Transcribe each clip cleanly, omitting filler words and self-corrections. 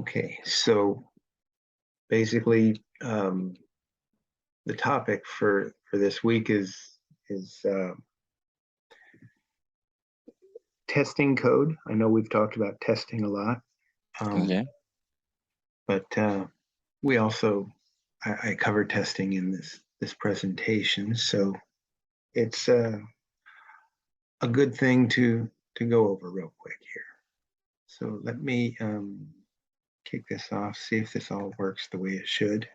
Okay, so basically, the topic for this week is testing code. I know we've talked about testing a lot, Okay. but we also I cover testing in this presentation, so it's a good thing to go over real quick here. So let me kick this off, see if this all works the way it should.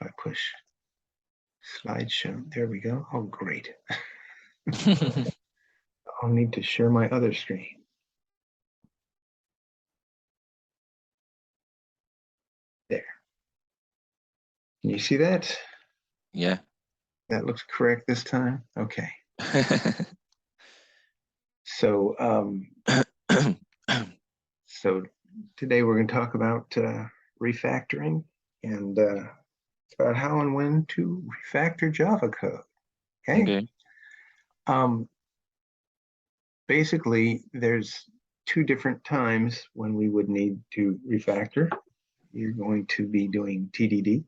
If I push slideshow, there we go. Oh, great. I'll need to share my other screen. There. Can you see that? Yeah. That looks correct this time? Okay. So so today we're going to talk about refactoring and about how and when to refactor Java code. Okay. Okay. Basically, there's two different times when we would need to refactor. You're going to be doing TDD,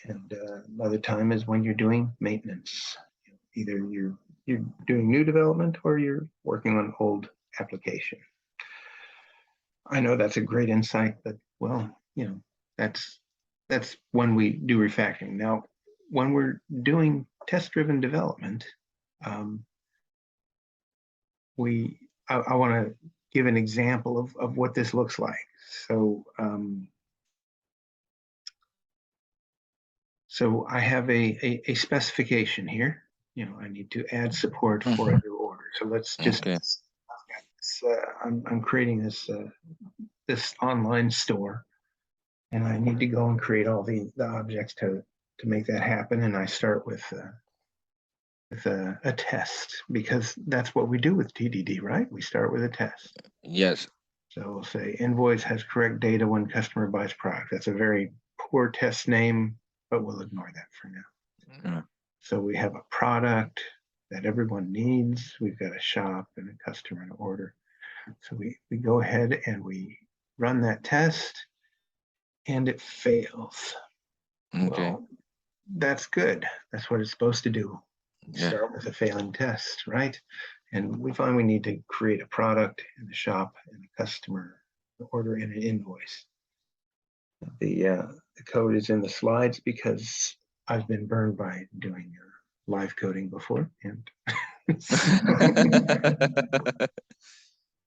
and another time is when you're doing maintenance. Either you're doing new development or you're working on old application. I know that's a great insight, but well, that's when we do refactoring. Now, when we're doing test-driven development, um, I want to give an example of what this looks like. So so I have a specification here. I need to add support for a new order. So let's just Okay. I'm creating this online store, and I need to go and create all the objects to make that happen. And I start with a test, because that's what we do with TDD, right? We start with a test. Yes. So we'll say invoice has correct data when customer buys product. That's a very poor test name, but we'll ignore that for now. So we have a product that everyone needs. We've got a shop and a customer and order. So we go ahead and we run that test, and it fails. Okay. Well, that's good. That's what it's supposed to do. Yeah. Start with a failing test, right? And we find we need to create a product and a shop and a customer, an order and an invoice. The code is in the slides because I've been burned by doing live coding before, and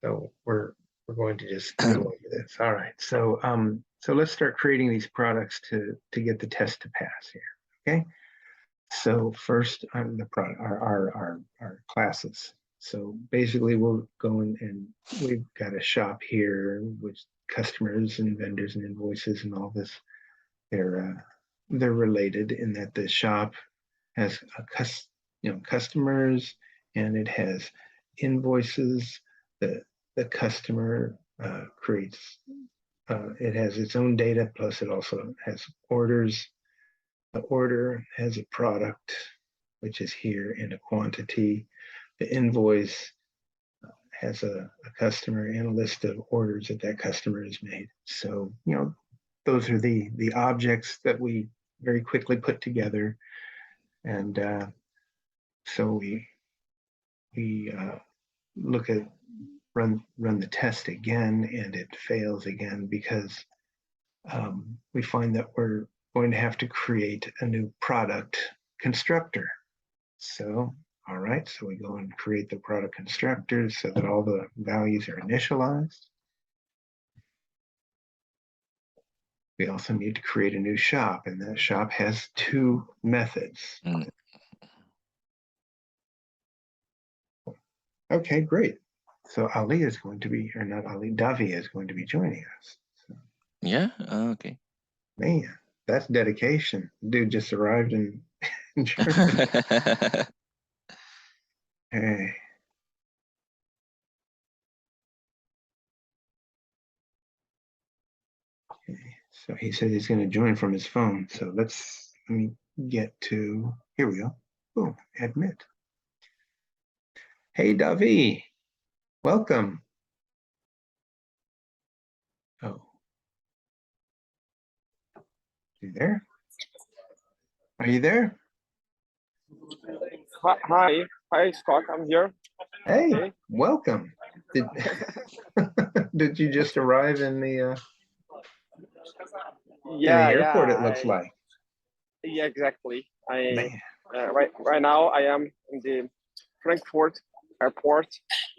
so we're going to just go over this. All right. So let's start creating these products to get the test to pass here. Okay. So first, the product, our classes. So basically, we'll go in and we've got a shop here with customers and vendors and invoices and all this. They're related in that the shop has customers, and it has invoices. The customer creates. It has its own data, plus it also has orders. The order has a product, which is here, and a quantity. The invoice has a customer and a list of orders that customer has made. So, those are the objects that we very quickly put together. And so we look at run the test again, and it fails again because we find that we're going to have to create a new product constructor. So, all right, so we go and create the product constructor so that all the values are initialized. We also need to create a new shop, and that shop has two methods. Okay, great. So Ali is going to be, or not Ali, Davi is going to be joining us. So, Yeah. Okay. man, that's dedication. Dude just arrived in Germany. Hey. Okay. So he said he's going to join from his phone. So let me get to, here we go. Boom, admit. Hey, Davi, welcome. You there? Are you there? Hi, Scott. I'm here. Hey, Okay. welcome. Did, did you just arrive in the airport? It looks like. Yeah, exactly. Man. Right now I am in the Frankfurt airport.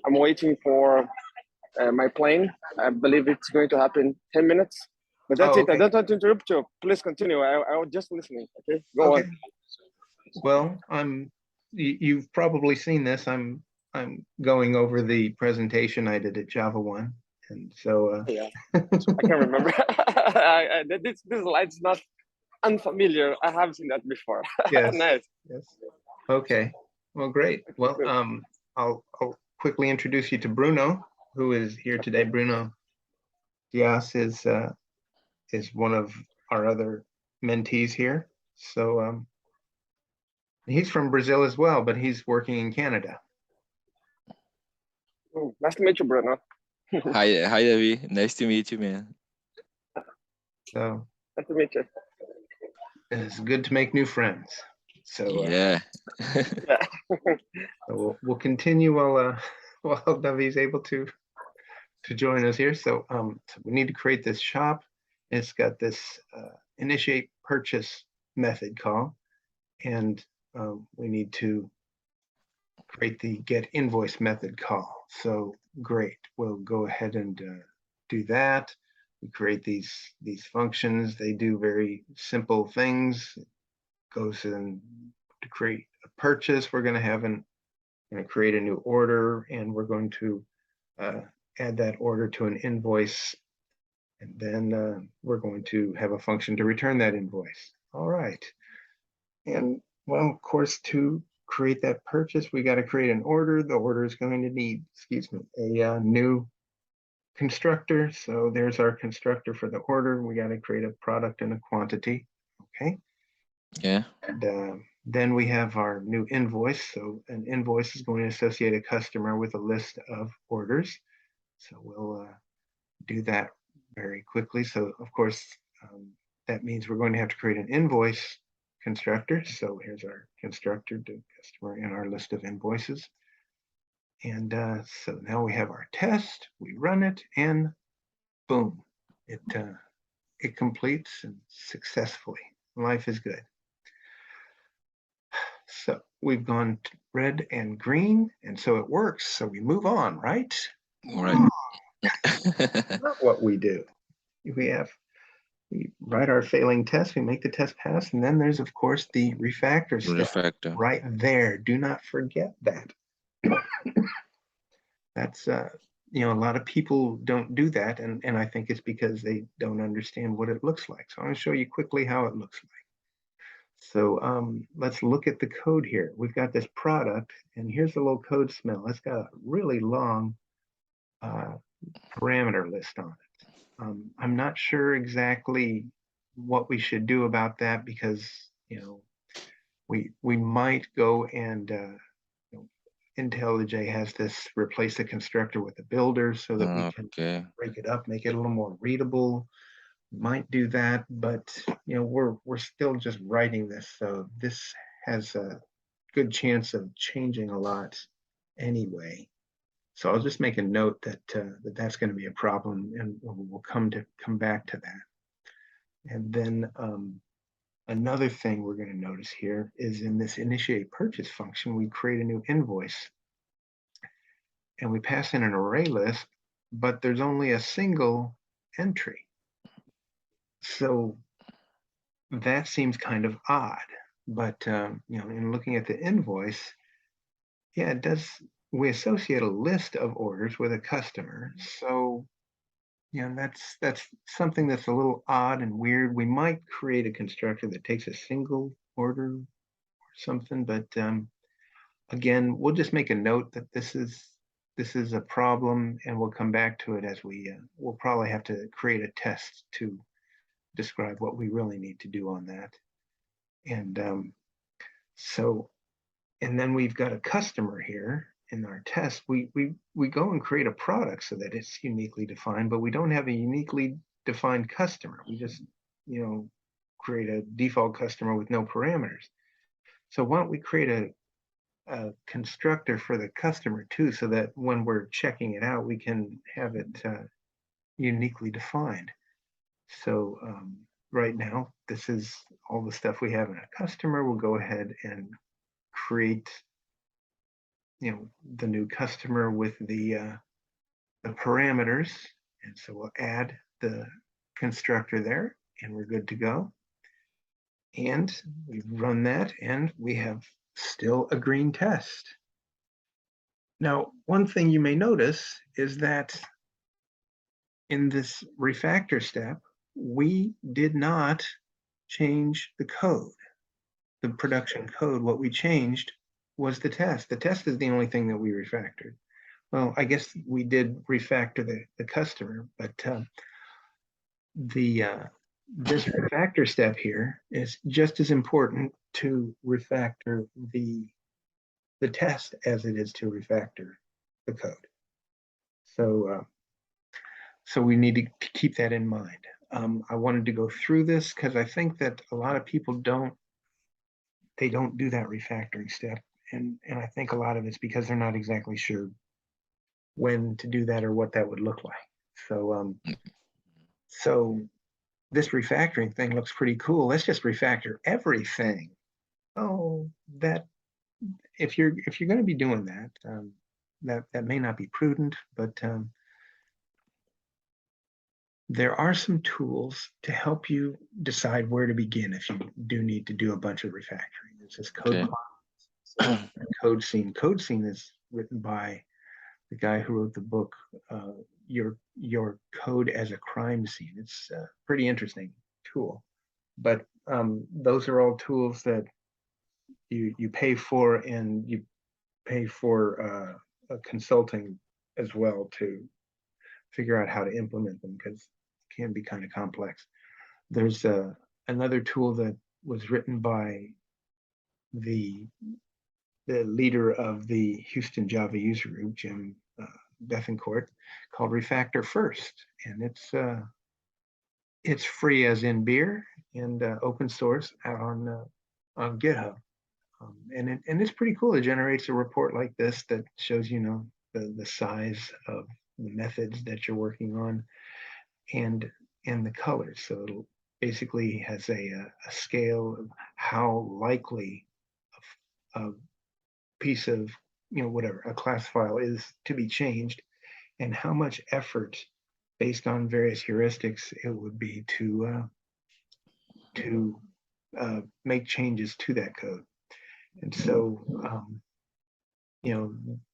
I'm waiting for my plane. I believe it's going to happen 10 minutes. But that's it. Okay. I don't want to interrupt you. Please continue. I was just listening. Okay, go on. Well, you've probably seen this. I'm going over the presentation I did at JavaOne, and so Yeah, I can remember. This slide's not unfamiliar. I have seen that before. Yes. Nice. Yes. Okay. Well, great. Well, I'll quickly introduce you to Bruno, who is here today. Bruno Diaz is one of our other mentees here. So he's from Brazil as well, but he's working in Canada. Nice to meet you, Bruno. Hi, David. Nice to meet you, man. So nice to meet you. It's good to make new friends. So yeah. So we'll continue while David's able to join us here. So so we need to create this shop. It's got this initiate purchase method call, and we need to create the get invoice method call. So great, we'll go ahead and do that. We create these functions. They do very simple things. It goes in to create a purchase. We're going to create a new order, and we're going to add that order to an invoice, and then we're going to have a function to return that invoice. All right. And well, of course, to create that purchase, we got to create an order. The order is going to need, a new constructor. So there's our constructor for the order. We got to create a product and a quantity. Okay. Yeah. And then we have our new invoice. So an invoice is going to associate a customer with a list of orders. So we'll do that very quickly. So of course, that means we're going to have to create an invoice constructor. So here's our constructor to customer in our list of invoices. And so now we have our test, we run it, and boom, it completes and successfully. Life is good. So we've gone to red and green, and so it works. So we move on, right? Right. Not what we do. We write our failing test, we make the test pass, and then there's, of course, the refactor step right there. Do not forget that. That's, a lot of people don't do that, and I think it's because they don't understand what it looks like. So I'm going to show you quickly how it looks like. So let's look at the code here. We've got this product, and here's the little code smell. It's got a really long parameter list on it. I'm not sure exactly what we should do about that, because we might go and IntelliJ has this replace the constructor with a builder so that we can break it up, make it a little more readable. Might do that, but we're still just writing this, so this has a good chance of changing a lot anyway. So I'll just make a note that that's going to be a problem, and we'll come back to that. And then another thing we're going to notice here is in this initiate purchase function, we create a new invoice, and we pass in an array list, but there's only a single entry. So that seems kind of odd, but in looking at the invoice, yeah, it does. We associate a list of orders with a customer, so that's something that's a little odd and weird. We might create a constructor that takes a single order or something, but again, we'll just make a note that this is a problem, and we'll come back to it as we'll probably have to create a test to describe what we really need to do on that. And and then we've got a customer here in our test. We go and create a product so that it's uniquely defined, but we don't have a uniquely defined customer. We just create a default customer with no parameters. So why don't we create a constructor for the customer too, so that when we're checking it out, we can have it uniquely defined. So right now, this is all the stuff we have in a customer. We'll go ahead and create, the new customer with the parameters. And so we'll add the constructor there and we're good to go. And we run that and we have still a green test. Now, one thing you may notice is that in this refactor step, we did not change the code, the production code. What we changed was the test. The test is the only thing that we refactored. Well, I guess we did refactor the customer, but this refactor step here is just as important to refactor the test as it is to refactor the code. So so we need to keep that in mind. I wanted to go through this because I think that a lot of people don't do that refactoring step, and I think a lot of it's because they're not exactly sure when to do that or what that would look like. So so this refactoring thing looks pretty cool. Let's just refactor everything. Oh, that if you're going to be doing that, that may not be prudent, but there are some tools to help you decide where to begin if you do need to do a bunch of refactoring. There's this code code scene. Code scene is written by the guy who wrote the book Your Code as a Crime Scene. It's a pretty interesting tool, but those are all tools that you pay for, and you pay for consulting as well to figure out how to implement them, because it can be kind of complex. There's another tool that was written by the leader of the Houston Java user group, Jim Bethencourt, called Refactor First, and it's free as in beer and open source out on GitHub, and it's pretty cool. It generates a report like this that shows the size of the methods that you're working on and the colors. So it basically has a scale of how likely a piece of whatever a class file is to be changed, and how much effort based on various heuristics it would be to make changes to that code. And so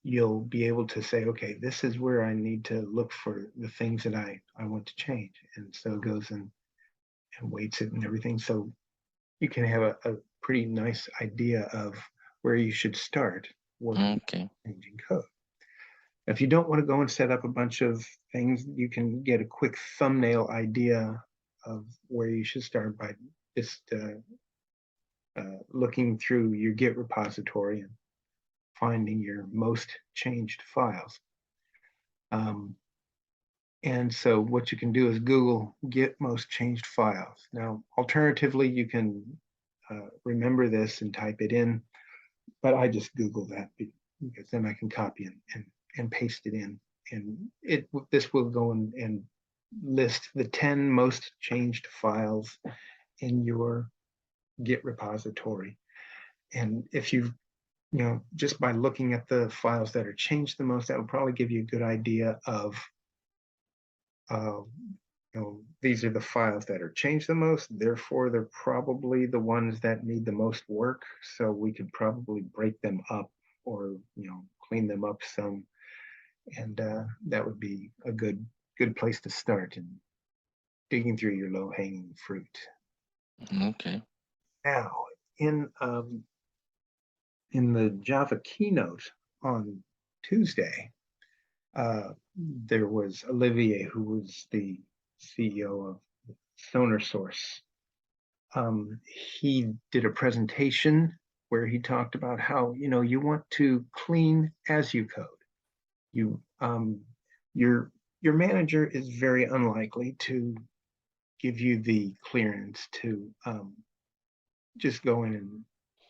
you'll be able to say, okay, this is where I need to look for the things that I want to change. And so it goes and weights it and everything. So you can have a pretty nice idea of where you should start working changing code. If you don't want to go and set up a bunch of things, you can get a quick thumbnail idea of where you should start by just looking through your Git repository and finding your most changed files. And so what you can do is Google Git most changed files. Now, alternatively, you can remember this and type it in, but I just Google that because then I can copy and paste it in. And this will go and list the 10 most changed files in your Git repository. And if you've just by looking at the files that are changed the most, that will probably give you a good idea of, these are the files that are changed the most. Therefore, they're probably the ones that need the most work. So we could probably break them up or, clean them up some. And that would be a good place to start in digging through your low-hanging fruit. Okay. Now, in the Java keynote on Tuesday, there was Olivier, who was the CEO of SonarSource. He did a presentation where he talked about how you want to clean as you code. Your manager is very unlikely to give you the clearance to just go in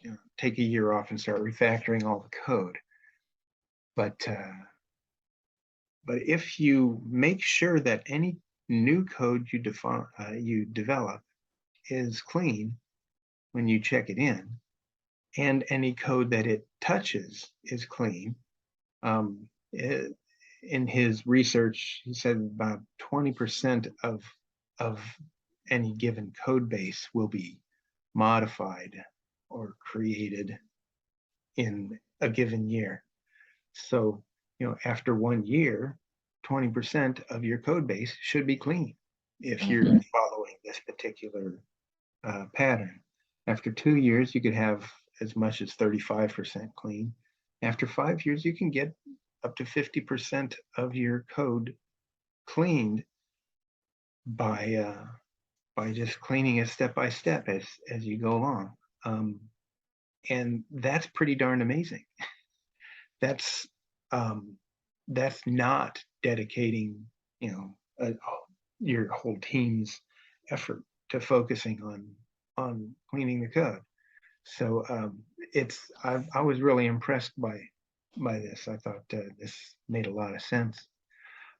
and take a year off and start refactoring all the code. But if you make sure that any new code you develop is clean when you check it in, and any code that it touches is clean. In his research, he said about 20% of any given code base will be modified or created in a given year. So, after 1 year, 20% of your code base should be clean if you're following this particular pattern. After 2 years, you could have as much as 35% clean. After 5 years, you can get up to 50% of your code cleaned by just cleaning it step by step as you go along. And that's pretty darn amazing. That's not dedicating, your whole team's effort to focusing on cleaning the code. So I was really impressed by this. I thought this made a lot of sense.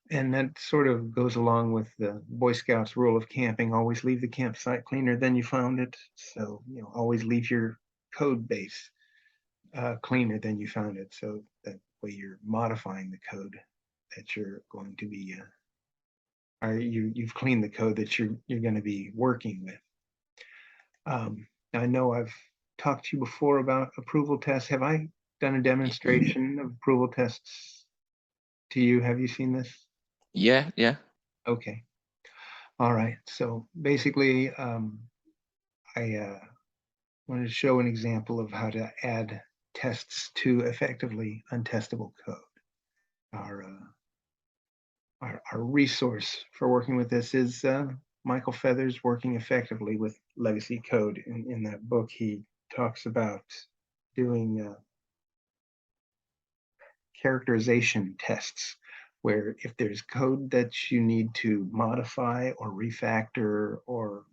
And that sort of goes along with the Boy Scouts rule of camping: always leave the campsite cleaner than you found it. So, always leave your code base cleaner than you found it. So that way you're modifying the code that you're going to be, or you've cleaned the code that you're going to be working with. I know I've talked to you before about approval tests. Have I done a demonstration of approval tests to you? Have you seen this? Yeah. Okay. All right. So basically, I wanted to show an example of how to add tests to effectively untestable code. Our resource for working with this is Michael Feathers, Working Effectively with Legacy Code. In that book, he talks about doing characterization tests, where if there's code that you need to modify or refactor or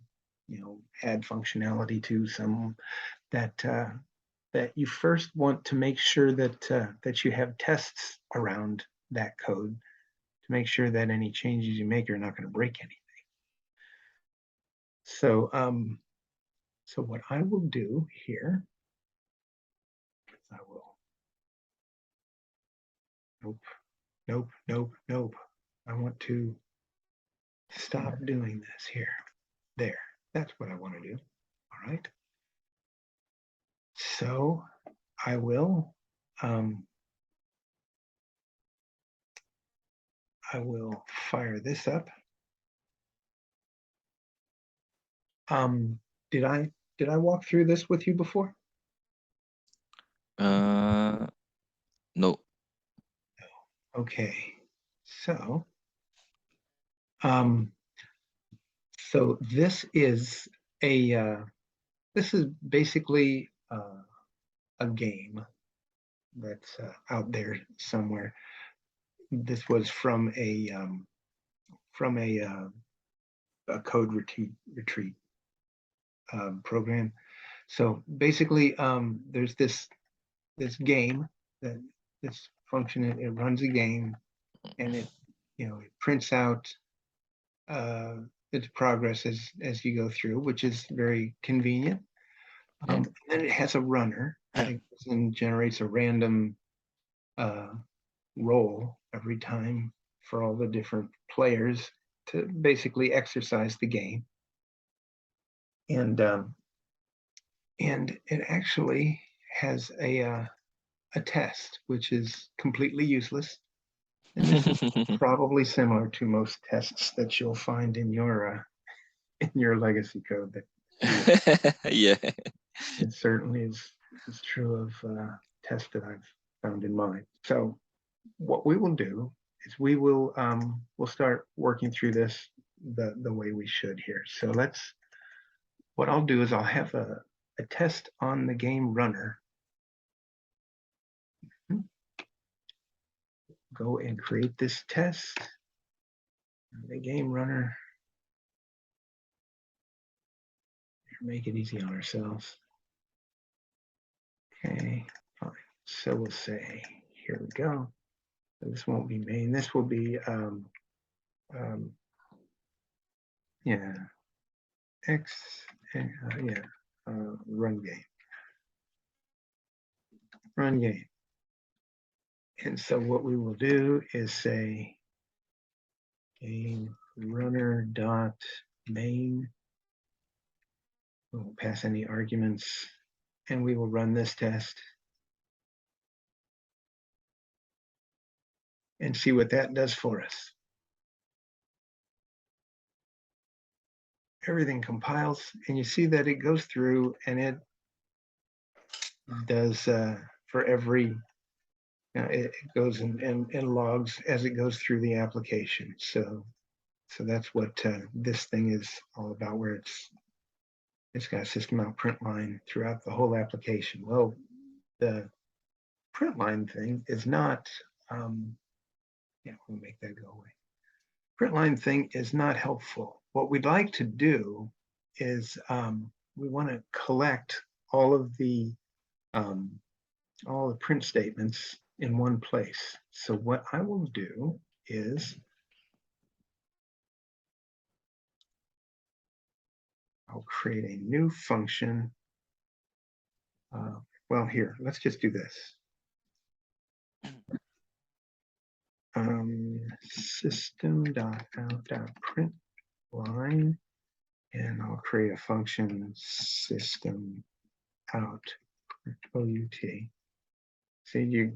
add functionality to some that you first want to make sure that you have tests around that code to make sure that any changes you make are not going to break anything. So so what I will do here is I will nope. I want to stop doing this here. There. That's what I want to do. All right. So I will fire this up. Did I walk through this with you before? No. Okay. So so this is basically a game that's out there somewhere. This was from a code retreat program. So basically, there's this game that this function, it runs a game, and it it prints out its progress as you go through, which is very convenient. And then it has a runner that goes and generates a random roll every time for all the different players to basically exercise the game. And it actually has a test, which is completely useless. And this is probably similar to most tests that you'll find in your legacy code. Yeah. It certainly is true of tests that I've found in mine. So what we will do is we'll start working through this the way we should here. So what I'll do is I'll have a test on the game runner. Go and create this test. The game runner. make it easy on ourselves. Okay, fine. So we'll say, here we go. This won't be main. This will be, yeah, X, run game. Run game. And so what we will do is say game runner dot main. We won't pass any arguments, and we will run this test and see what that does for us. Everything compiles, and you see that it goes through and it does for every, it goes and logs as it goes through the application. So that's what this thing is all about, where it's got a system out print line throughout the whole application. Well, the print line thing is not, yeah, we'll make that go away. Print line thing is not helpful. What we'd like to do is we want to collect all the print statements in one place. So what I will do is I'll create a new function. Well, here, let's just do this. System.out.println, and I'll create a function system out OUT. See,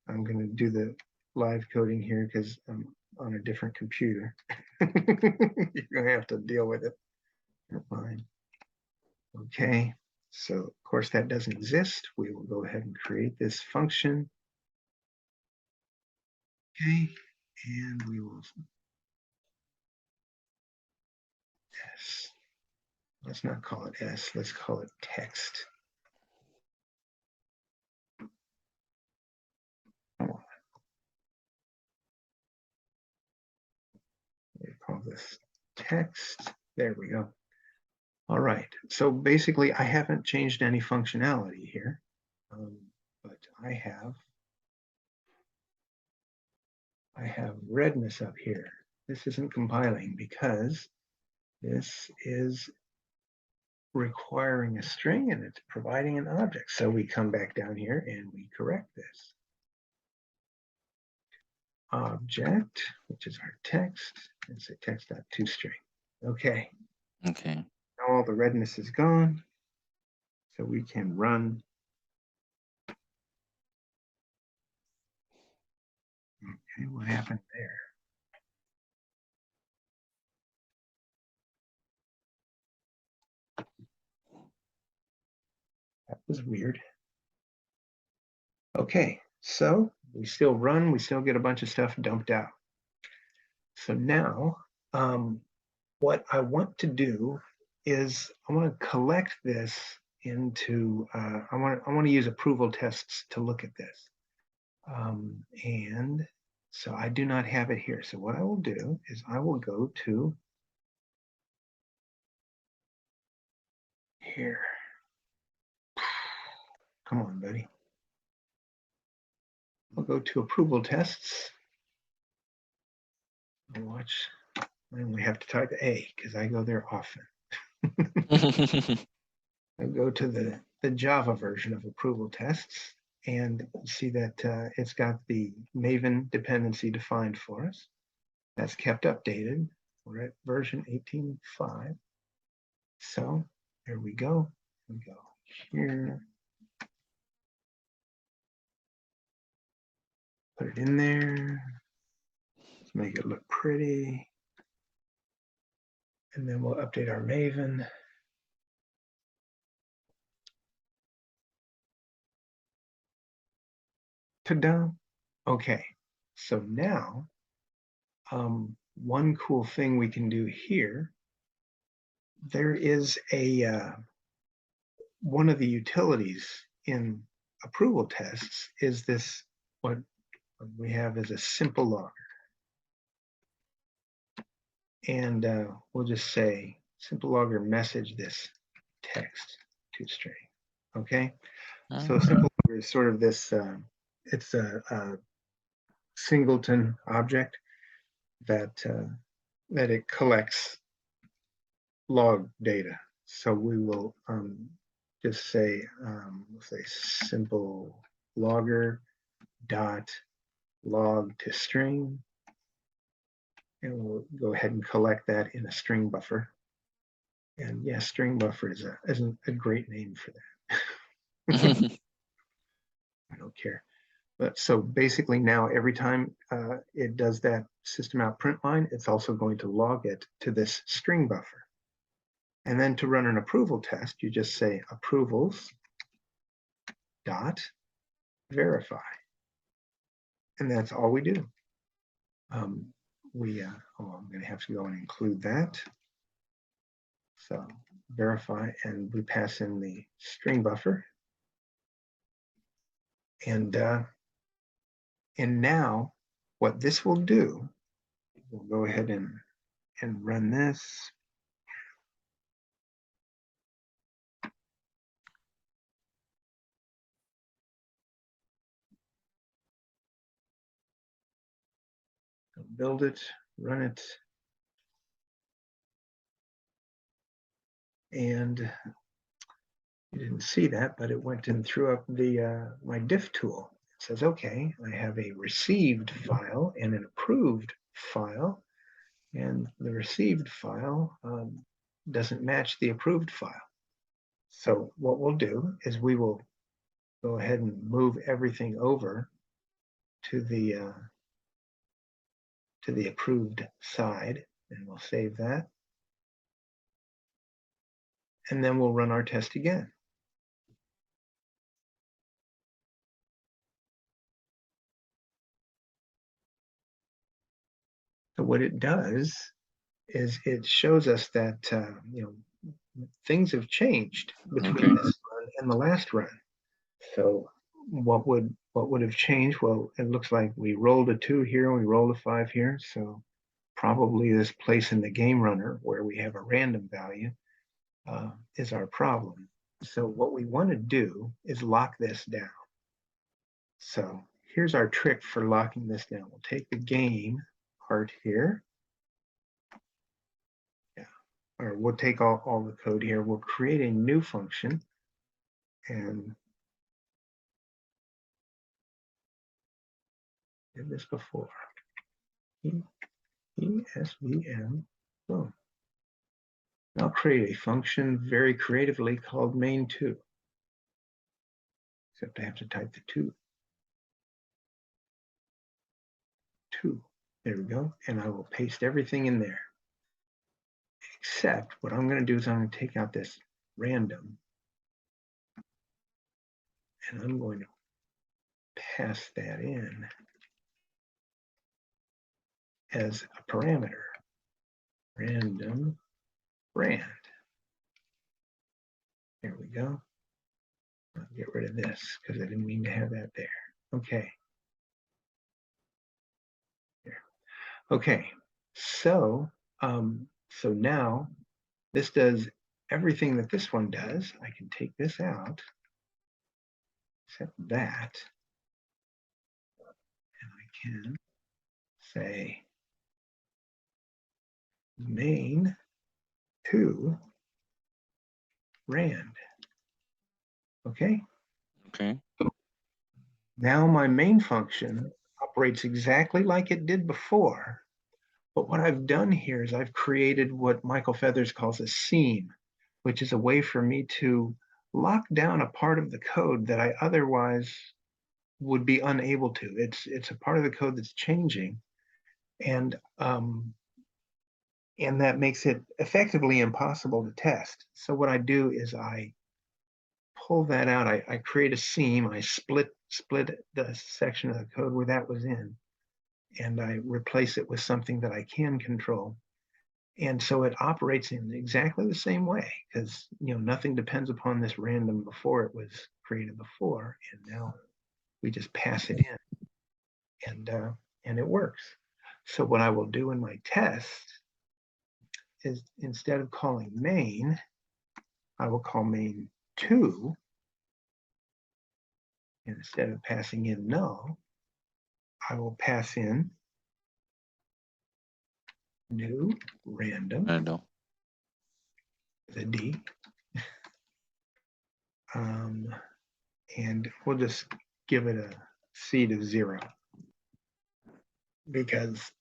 I'm going to do the live coding here because I'm on a different computer. You're going to have to deal with it. Fine. Okay, so of course that doesn't exist. We will go ahead and create this function. Okay, and we will S. Let's not call it S, let's call it text. Come on. We call this text. There we go. All right, so basically I haven't changed any functionality here, but I have redness up here. This isn't compiling because this is requiring a string and it's providing an object. So we come back down here and we correct this. Object, which is our text, and say text.toString. Okay. Okay. Now all the redness is gone. So we can run. Okay, what happened there? That was weird. Okay, so we still run, we still get a bunch of stuff dumped out. So now, what I want to do is I want to collect this into, I want to use ApprovalTests to look at this. And so I do not have it here. So what I will do is I will go to here. Come on, buddy. I'll go to ApprovalTests. And watch. I only have to type A because I go there often. I go to the Java version of ApprovalTests and see that it's got the Maven dependency defined for us. That's kept updated. We're at version 18.5. So there we go. We go here. Put it in there. Let's make it look pretty. And then we'll update our Maven. Ta-da. Okay, so now one cool thing we can do here, there is a one of the utilities in ApprovalTests is this, what we have is a simple logger. And we'll just say simple logger message this text to string. Okay, Mm. so simple is sort of this. It's a singleton object that that it collects log data. So we will just say simple logger dot log to string, and we'll go ahead and collect that in a string buffer. And yeah, string buffer is a great name for that. I don't care. But so basically now every time it does that system out print line, it's also going to log it to this string buffer. And then to run an approval test, you just say approvals dot verify. And that's all we do. I'm going to have to go and include that. So verify, and we pass in the string buffer. And now what this will do, we'll go ahead and run this. Build it, run it. And you didn't see that, but it went and threw up the my diff tool. It says, okay, I have a received file and an approved file, and the received file doesn't match the approved file. So what we'll do is we will go ahead and move everything over to the approved side, and we'll save that. And then we'll run our test again. So what it does is it shows us that things have changed between this run and the last run. So what would have changed? Well, it looks like we rolled a 2 here and we rolled a 5 here. So probably this place in the game runner where we have a random value is our problem. So what we want to do is lock this down. So here's our trick for locking this down. We'll take the game part here. Yeah, or we'll take all the code here. We'll create a new function, and did this before. ESVM. Boom. I'll create a function very creatively called main2. Except I have to type the 2. There we go. And I will paste everything in there. Except what I'm going to do is I'm going to take out this random. And I'm going to pass that in as a parameter. Random brand. There we go. I'll get rid of this because I didn't mean to have that there. Okay. There. Okay. So now this does everything that this one does. I can take this out, except that, and I can say main2 rand. Okay. Okay. Now my main function operates exactly like it did before, but what I've done here is I've created what Michael Feathers calls a seam, which is a way for me to lock down a part of the code that I otherwise would be unable to. It's a part of the code that's changing, and that makes it effectively impossible to test. So what I do is I pull that out. I create a seam. I split the section of the code where that was in, and I replace it with something that I can control. And so it operates in exactly the same way, because nothing depends upon this random before it was created before, and now we just pass it in, and it works. So what I will do in my test is, instead of calling main, I will call main 2. Instead of passing in null, I will pass in new random Random. with a D. And we'll just give it a seed of 0 because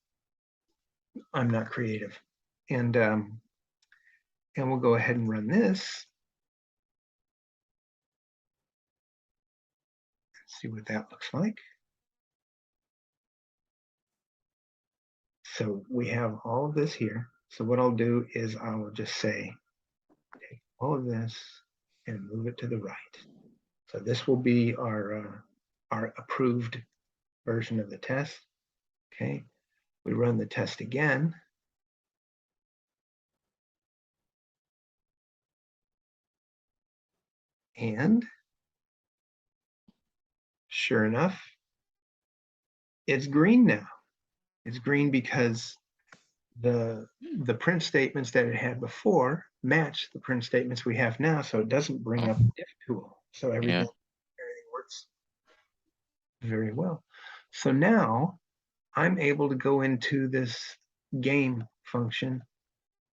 I'm not creative. And we'll go ahead and run this. See what that looks like. So we have all of this here. So what I'll do is I will just say, take all of this and move it to the right. So this will be our approved version of the test. Okay, we run the test again. And sure enough, it's green now. It's green because the print statements that it had before match the print statements we have now, so it doesn't bring up the diff tool. So everything works very well. So now I'm able to go into this game function.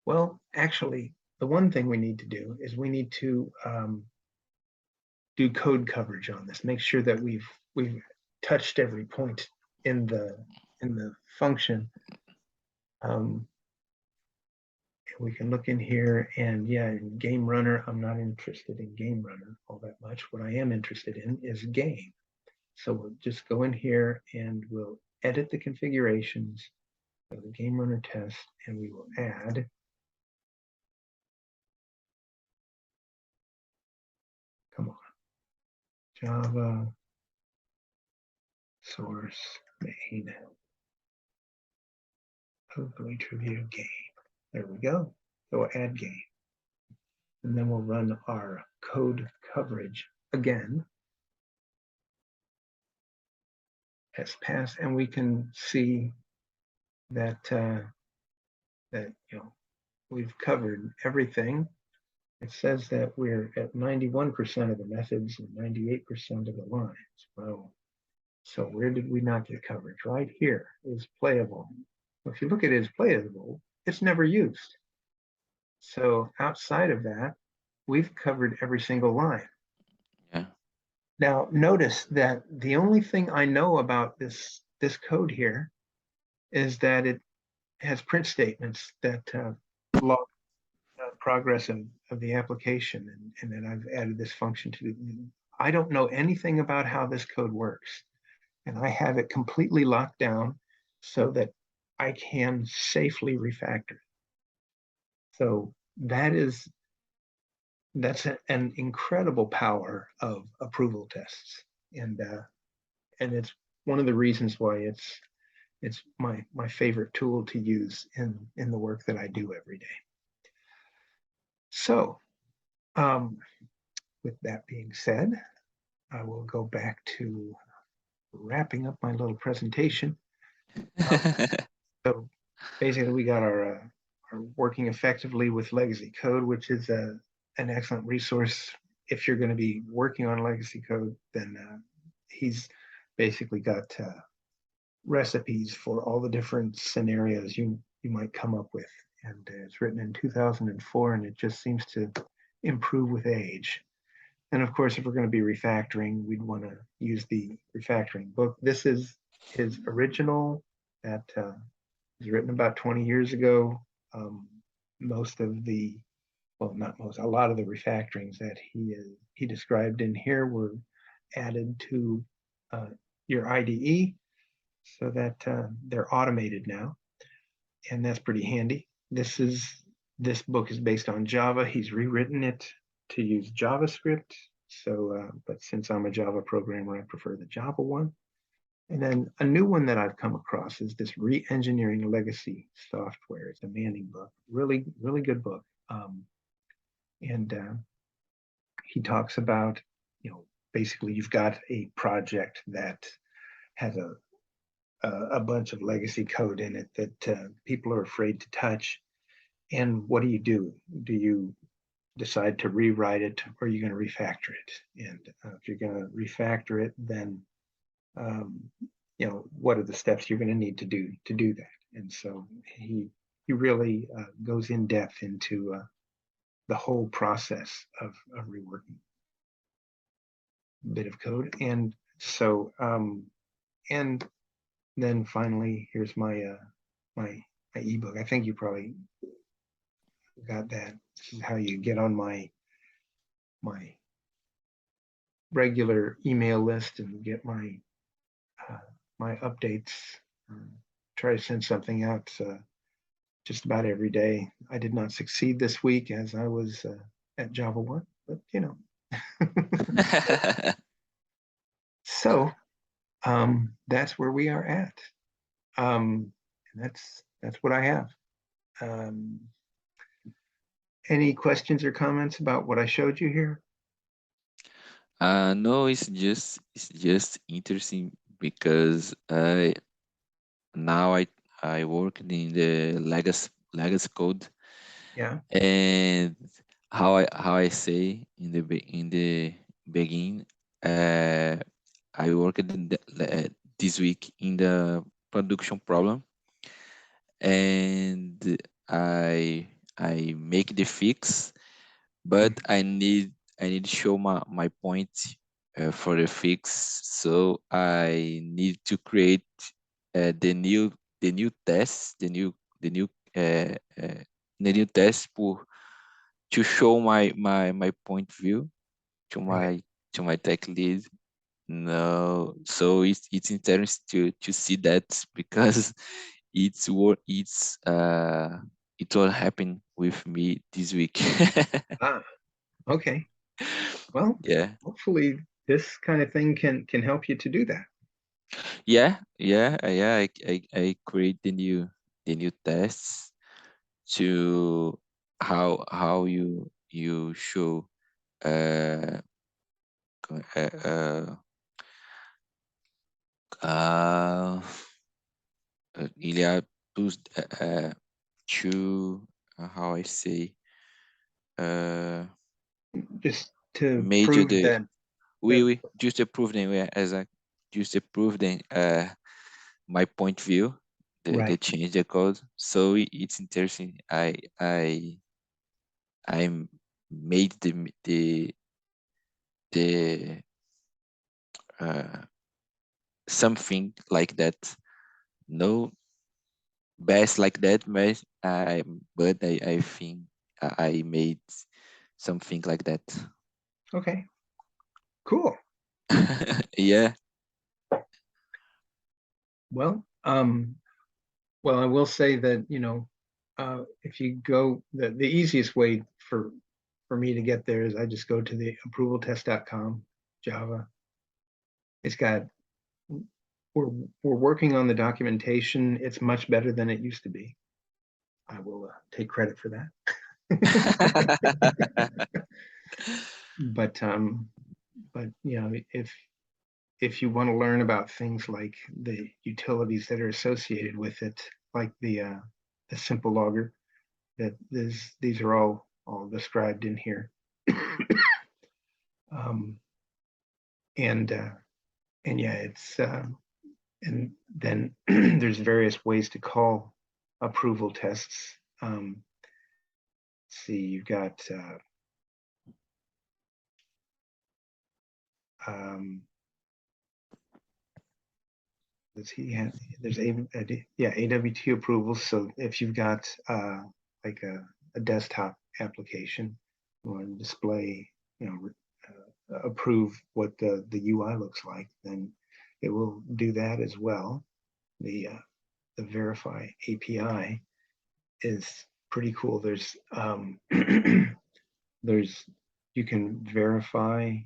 Well, actually, the one thing we need to do is we need to do code coverage on this. Make sure that we've touched every point in the function. We can look in here, and yeah, in game runner, I'm not interested in game runner all that much. What I am interested in is game. So we'll just go in here and we'll edit the configurations of the game runner test, and we will add Java source main hopefully trivia game. There we go. So we'll add game. And then we'll run our code coverage again. As pass, and we can see that we've covered everything. It says that we're at 91% of the methods and 98% of the lines. Well, so where did we not get coverage? Right here is playable. If you look at it as playable, it's never used. So outside of that, we've covered every single line. Yeah. Now notice that the only thing I know about this code here is that it has print statements that log progress of the application, and then I've added this function to. I don't know anything about how this code works, and I have it completely locked down so that I can safely refactor. So that's an incredible power of approval tests, and it's one of the reasons why it's my favorite tool to use in the work that I do every day. So with that being said, I will go back to wrapping up my little presentation. So basically we got our working effectively with legacy code, which is an excellent resource. If you're going to be working on legacy code, then he's basically got recipes for all the different scenarios you might come up with. And it's written in 2004, and it just seems to improve with age. And of course, if we're going to be refactoring, we'd want to use the refactoring book. This is his original that was written about 20 years ago. Most of the, well, not most, a lot of the refactorings that he described in here were added to your IDE so that they're automated now, and that's pretty handy. This book is based on Java. He's rewritten it to use JavaScript. So, but since I'm a Java programmer, I prefer the JavaOne. And then a new one that I've come across is this Re-Engineering Legacy Software. It's a Manning book, really, really good book. And he talks about, basically you've got a project that has a bunch of legacy code in it that people are afraid to touch. And what do? Do you decide to rewrite it or you're going to refactor it. And if you're going to refactor it, then what are the steps you're going to need to do that? And so he really goes in depth into the whole process of reworking a bit of code. And so and then finally, here's my my ebook. I think you probably got that. This is how you get on my regular email list and get my my updates. Try to send something out just about every day. I did not succeed this week as I was at JavaOne, but So that's where we are at. And that's what I have. Any questions or comments about what I showed you here? No, it's just interesting because now I work in the legacy code. Yeah. And how I say in the beginning, I worked this week in the production problem, and I make the fix, but I need to show my point for the fix, so I need to create the new test, the new uh, uh, the new test to show my point of view to Right. my tech lead. No, so it's interesting to see that because it's it will happen with me this week. Ah, okay. Well, Yeah, hopefully this kind of thing can help you to do that. yeah. I create the new tests to how you show uh uh uh, ele é dos to how I say Just to major prove the that that we just to prove them, yeah, as I just to prove them my point of view, the right. change the code. So it's interesting. I made the something like that. No best like that, but I think I made something like that. Okay. Cool. Yeah. Well, well, I will say that, if you go, the easiest way for me to get there is I just go to the ApprovalTest.com Java. It's got, we're working on the documentation. It's much better than it used to be. I will take credit for that. But if you want to learn about things like the utilities that are associated with it, like the simple logger, that these are all described in here. And yeah, it's and then there's various ways to call approval tests. See, you've got let's see, there's AWT approvals. So if you've got like a desktop application, you want to display, approve what the UI looks like, then it will do that as well. The verify API is pretty cool. There's you can verify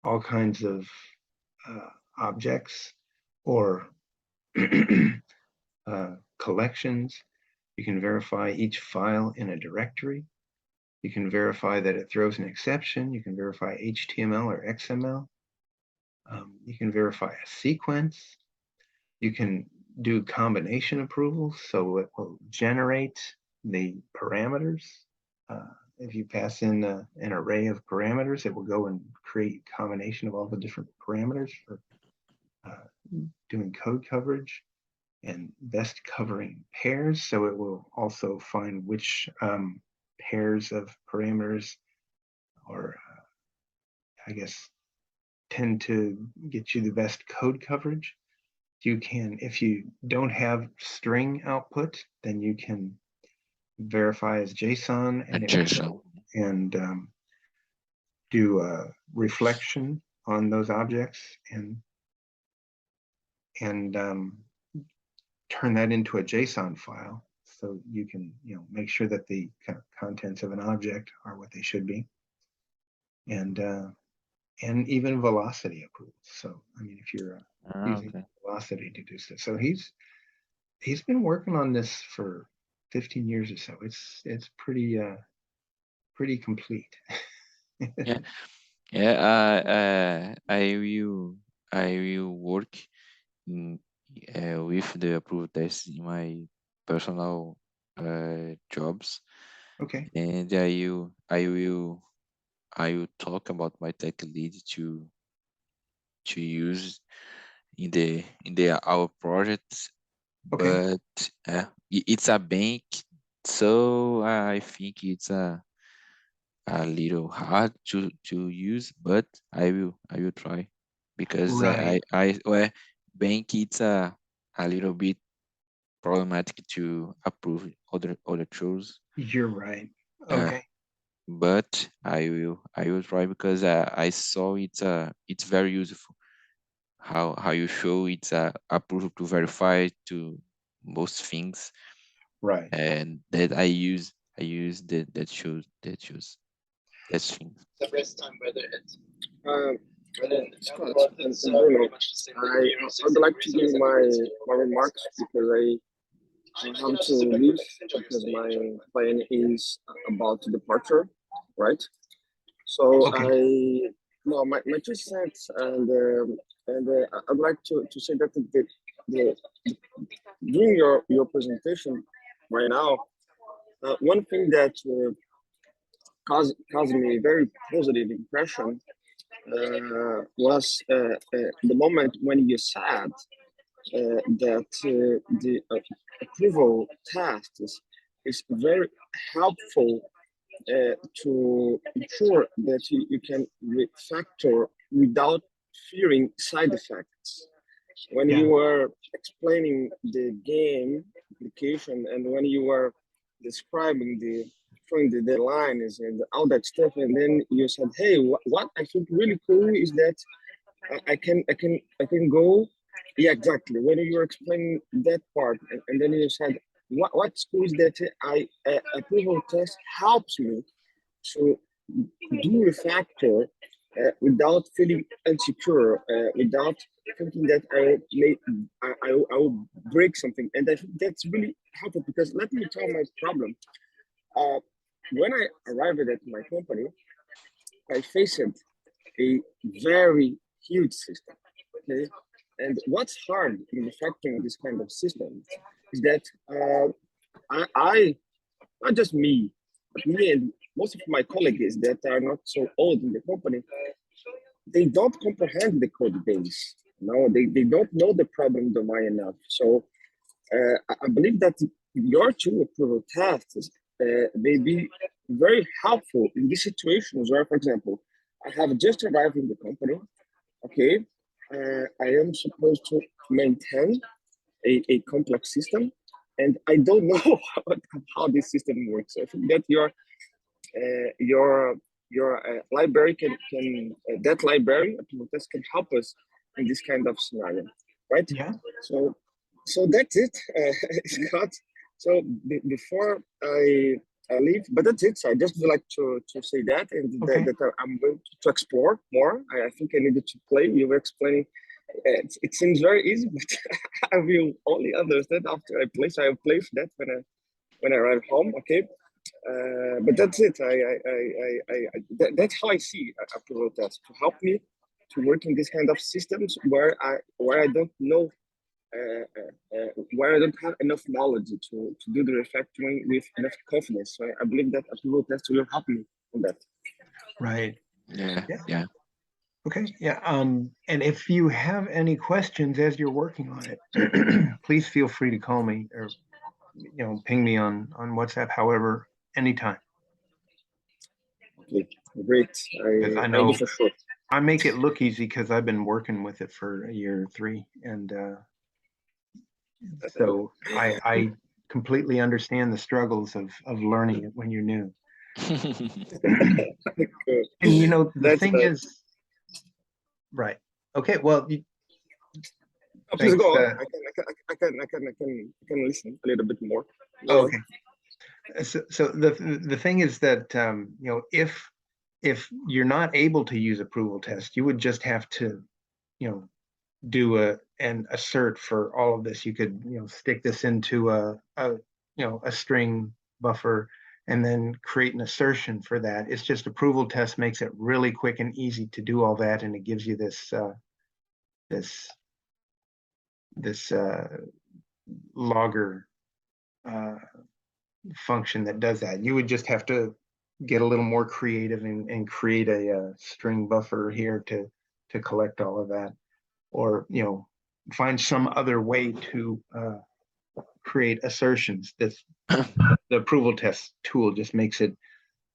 all kinds of objects or collections. You can verify each file in a directory. You can verify that it throws an exception. You can verify HTML or XML. You can verify a sequence. You can do combination approvals, so it will generate the parameters if you pass in an array of parameters, it will go and create a combination of all the different parameters for doing code coverage and best covering pairs. So it will also find which pairs of parameters or I guess tend to get you the best code coverage. You can, if you don't have string output, then you can verify as JSON and it will go and do a reflection on those objects and turn that into a JSON file. So you can, make sure that the contents of an object are what they should be. And even velocity approval. So, I mean, if you're using velocity to do stuff. So he's been working on this for 15 years or so. It's pretty complete. I will work with the approval tests in my personal jobs. Okay. And I will talk about my tech lead to use in the our projects. Okay. But it's a bank, so I think it's a little hard to use, but I will try because Right. well, bank it's a little bit problematic to approve other tools. You're right. Okay. But I will try because I saw it's very useful how you show it's approval to verify to most things. Right. And that I use that shows that's thing. The rest time whether it's Scott and Bruno, I would like to give my remarks because I have to leave because my plane is about to departure, right? So Okay. my 2 cents and I'd like to say that the during your presentation right now, one thing that caused me a very positive impression was the moment when you said that the approval test is very helpful to ensure that you can refactor without fearing side effects. When you were explaining the game application and when you were describing showing the deadlines and all that stuff, and then you said, "Hey, what I think really cool is that I can go." Yeah, exactly. When you were explaining that part, and then you said, "What's cool is that approval test helps me to do refactor without feeling insecure, without thinking that I will break something." And I think that's really helpful because let me tell my problem. Uh, when I arrived at my company, I faced a very huge system. Okay, and what's hard in refactoring this kind of system is that I not just me, but me and most of my colleagues that are not so old in the company, they don't comprehend the code base. No, they don't know the problem domain enough. So I believe that your two approval tests may be very helpful in these situations where, for example, I have just arrived in the company. Okay, I am supposed to maintain a complex system, and I don't know how this system works. So I think that your library can that library ApprovalTests can help us in this kind of scenario, right? Yeah. So that's it, Scott. So before I leave, but that's it. So I just would like to say that and that I'm going to explore more. I think I needed to play. You were explaining. It seems very easy, but I will only understand after I play. So I'll play that when I arrive home. Okay. But that's it. That's how I see ApprovalTests to help me to work in this kind of systems where I don't know where I don't have enough knowledge to do the refactoring with enough confidence. So I believe that approval test will help me on that. Right. Yeah, Yeah. yeah. Okay. Yeah. And if you have any questions as you're working on it, please feel free to call me or ping me on WhatsApp. However, anytime. Okay, great. I I know do for sure. I make it look easy because I've been working with it for a year or three, and so I completely understand the struggles of learning it when you're new. And the That's thing is, right? Okay, well, please thanks. go on. I can listen a little bit more. Okay. So the thing is that if you're not able to use approval test, you would just have to do an assert for all of this. You could stick this into a string buffer and then create an assertion for that. It's just approval test makes it really quick and easy to do all that, and it gives you this logger function that does that. You would just have to get a little more creative and create a string buffer here to collect all of that, or find some other way to create assertions. The approval test tool just makes it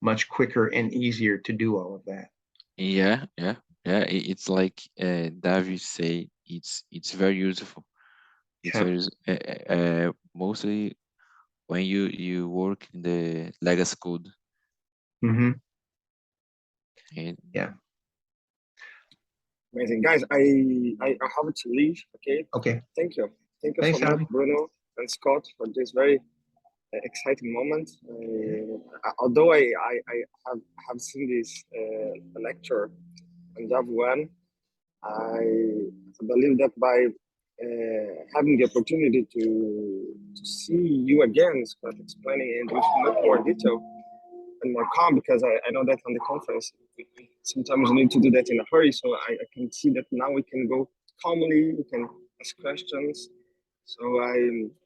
much quicker and easier to do all of that. Yeah, yeah, yeah. It's like David say, it's very useful. It's very mostly when you work in the legacy code. Mm-hmm. And Yeah. Amazing, guys. I have to leave. Okay. Okay. Thank you. Thank you Thanks, so much, Avi. Bruno and Scott, for this very exciting moment. Although I have seen this lecture on JavaOne, I believe that by having the opportunity to see you again, Scott, explaining in much more detail and more calm, because I know that on the conference, sometimes we need to do that in a hurry. So I can see that now we can go calmly, we can ask questions. So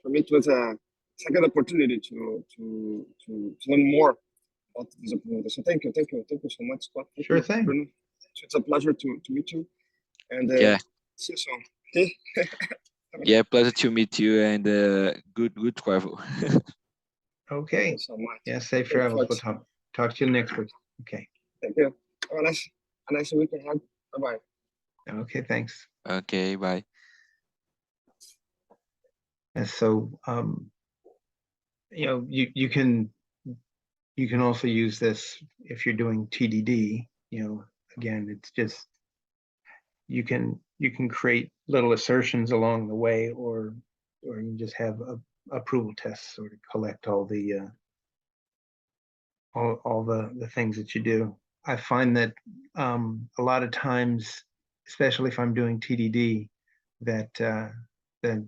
for me, it was a second opportunity to learn more about this opportunity. So thank you so much, Scott. Thank Sure you, thing. Bruno. It's a pleasure to meet you, and yeah, see you soon. Okay. yeah, pleasure to meet you, and good travel. Okay. Thank you so much. Yeah, safe travels. We'll talk to you next week. Okay. Thank you. Have a nice weekend. Bye bye. Okay, thanks. Okay, bye. And so you can also use this if you're doing TDD. Again, it's just you can create little assertions along the way, or you just have approval tests sort of collect all the things that you do. I find that a lot of times, especially if I'm doing TDD, that the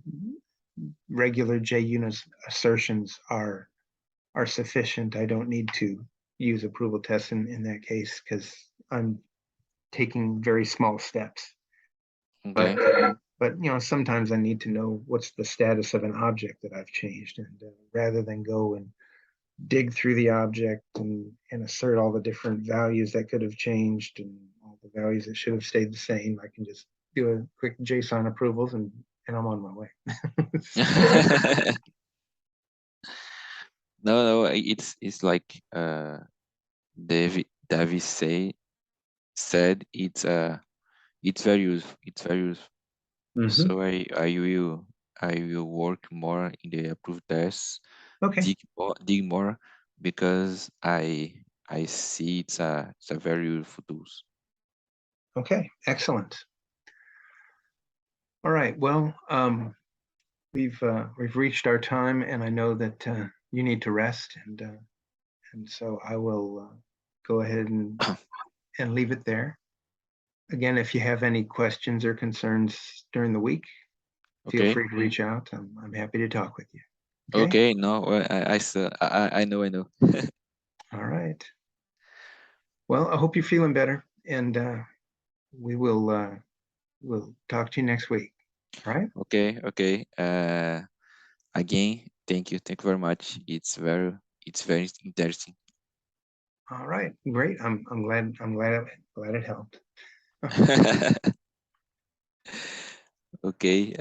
regular JUnit assertions are sufficient. I don't need to use approval tests in that case because I'm taking very small steps. Okay. But sometimes I need to know what's the status of an object that I've changed, and rather than go and dig through the object and assert all the different values that could have changed and all the values that should have stayed the same, I can just do a quick JSON approvals and I'm on my way. No, it's like David said it's very useful. It's very useful. Mhm. So I will work more in the approved tests, Okay. dig more, because I see it's a very useful tools. Okay. Excellent. All right. Well, we've reached our time, and I know that you need to rest, and so I will go ahead and leave it there. Again, if you have any questions or concerns during the week, feel Okay. free to reach out. I'm happy to talk with you. Okay. No, I know. All right. Well, I hope you're feeling better, and we'll talk to you next week. Right? Okay, okay. Again, thank you very much. It's very interesting. All right, great. I'm glad it helped. Okay.